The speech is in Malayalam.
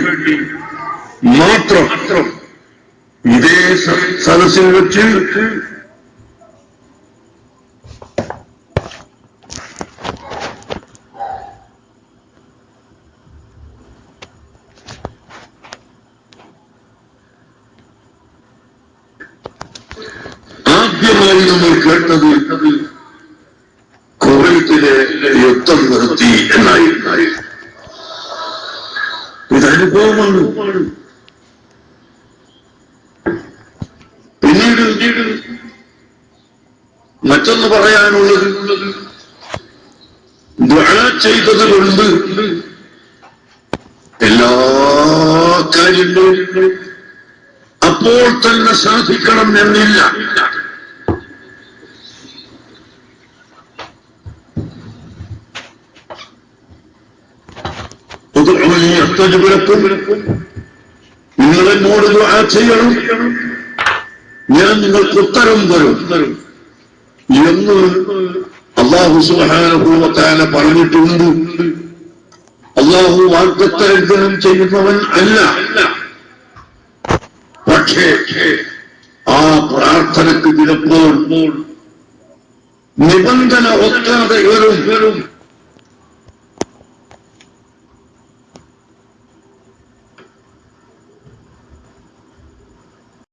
വേണ്ടി മാത്രം ഇതേ സദസ്സിൽ വെച്ച് ആദ്യമായി നമ്മൾ കേട്ടത് കുവൈത്തിലെ യുദ്ധം നിർത്തി എന്നായിരുന്നു. ഇതനുഭവമാണ്. പിന്നീട് മറ്റൊന്ന് പറയാനുള്ളത്, ദുആ ചെയ്തത് കൊണ്ട് എല്ലാ കാര്യങ്ങളും അപ്പോൾ തന്നെ സാധിക്കണം എന്നില്ല. നിങ്ങൾ എന്നോട് ദുആ ചെയ്യണം, ഞാൻ നിങ്ങൾക്ക് ഉത്തരം തരും എന്ന് അല്ലാഹു സുബ്ഹാനഹു വ തആല പറഞ്ഞിട്ടുണ്ട്. അല്ലാഹു വാഗ്ദത്തം ചെയ്യുന്നവൻ അല്ല. പക്ഷേ ആ പ്രാർത്ഥനയ്ക്ക് ചിലപ്പോൾ നിബന്ധന ഒക്കാതെ വരും.